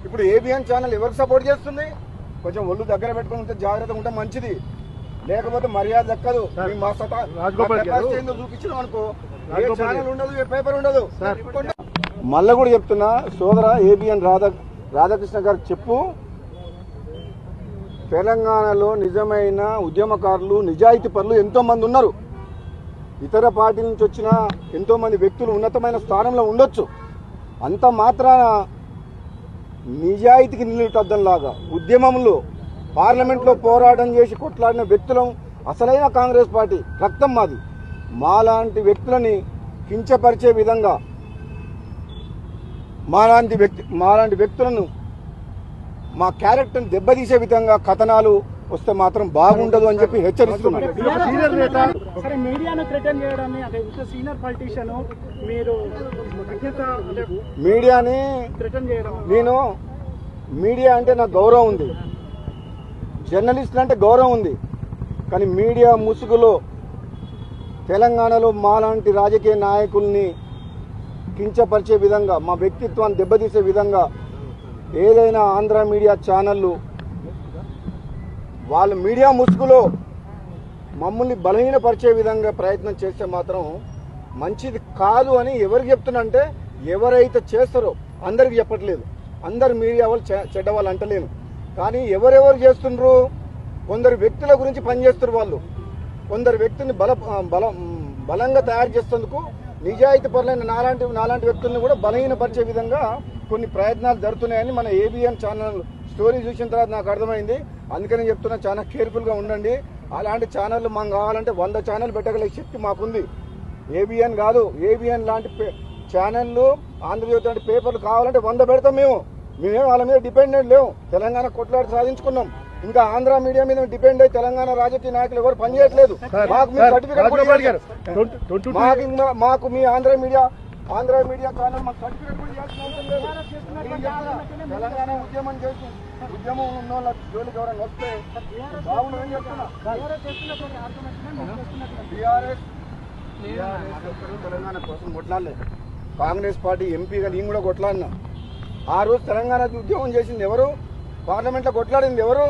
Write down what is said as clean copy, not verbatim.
ఇప్పుడు ABN channel ఎవరికి support చేస్తుంది? కొంచెం ఒళ్ళు దగ్గర పెట్టుకుని ఉంటే జాగ్రత్తగా ఉంటే మంచిది, లేకపోతే మర్యాద దక్కదు. చూపించడం అనుకో, ఏ ఛానల్ ఉండదు, ఏ పేపర్ ఉండదు. మళ్ళా కూడా చెప్తున్నా సోదర ఏబిఎన్ రాధాకృష్ణ గారు చెప్పు, తెలంగాణలో నిజమైన ఉద్యమకారులు నిజాయితీ పరులు ఎంతో మంది ఉన్నారు. ఇతర పార్టీల నుంచి వచ్చిన ఎంతో మంది వ్యక్తులు ఉన్నతమైన స్థానంలో ఉండొచ్చు. అంత మాత్రాన నిజాయితీకి నిలుటద్దంలాగా ఉద్యమంలో పార్లమెంట్లో పోరాటం చేసి కొట్లాడిన వ్యక్తులం అసలైన కాంగ్రెస్ పార్టీ రక్తం మాది. మాలాంటి వ్యక్తులని కించపరిచే విధంగా మాలాంటి వ్యక్తులను మా క్యారెక్టర్ని దెబ్బతీసే విధంగా కథనాలు వస్తే మాత్రం బాగుండదు అని చెప్పి హెచ్చరిస్తున్నారు. మీడియాని నేను మీడియా అంటే నాకు గౌరవం ఉంది, జర్నలిస్టులు అంటే గౌరవం ఉంది. కానీ మీడియా ముసుగులో తెలంగాణలో మాలాంటి రాజకీయ నాయకుల్ని కించపరిచే విధంగా, మా వ్యక్తిత్వాన్ని దెబ్బతీసే విధంగా ఏదైనా ఆంధ్ర మీడియా ఛానళ్ళు వాళ్ళ మీడియా ముసుగులో మమ్మల్ని బలహీనపరిచే విధంగా ప్రయత్నం చేస్తే మాత్రం మంచిది కాదు అని ఎవరికి చెప్తున్నా అంటే, ఎవరైతే చేస్తారో అందరికి చెప్పట్లేదు, అందరు మీడియా వాళ్ళు చెడ్డ వాళ్ళు అంటలేను. కానీ ఎవరెవరు చేస్తుండ్రు, కొందరు వ్యక్తుల గురించి పనిచేస్తున్నారు వాళ్ళు, కొందరు వ్యక్తిని బలంగా తయారు చేసేందుకు నిజాయితీ పరులైన నాలాంటి వ్యక్తులను కూడా బలహీనపరిచే విధంగా కొన్ని ప్రయత్నాలు జరుగుతున్నాయని మన ఏబిఎన్ ఛానల్ స్టోరీ చూసిన తర్వాత నాకు అర్థమైంది. అందుకని చెప్తున్నా, చాలా కేర్ఫుల్గా ఉండండి. అలాంటి ఛానళ్ళు మాకు కావాలంటే 100 ఛానల్ పెట్టగల శక్తి మాకుంది. ఏబిఎన్ కాదు, ఏబిఎన్ లాంటి ఛానళ్ళు, ఆంధ్రజ్యోతి లాంటి పేపర్లు కావాలంటే 100 పెడతాం. మేమేం వాళ్ళ మీద డిపెండెంట్ లేవు. తెలంగాణ కొట్లాడి సాధించుకున్నాం. ఇంకా ఆంధ్ర మీడియా మీద డిపెండ్ అయ్యి తెలంగాణ రాజకీయ నాయకులు ఎవరు పనిచేయట్లేదు. మాకు మీ సర్టిఫికేట్ మాకు మీ ఆంధ్ర మీడియా ఛానల్ మాకు సర్టిఫికేట్ కూడా చేయాల్సిన తెలంగాణ ఉద్యమం చేసి ఉద్యమం ఉన్న వాళ్ళ జోలికి ఎవరైనా వస్తే బాగుండదని చెప్తున్నా. తెలంగాణ కోసం కొట్లాడలేదు, కాంగ్రెస్ పార్టీ ఎంపీగా నేను కూడా కొట్లాడినా. ఆ రోజు తెలంగాణ ఉద్యమం చేసింది ఎవరు? పార్లమెంట్లో కొట్లాడింది ఎవరు?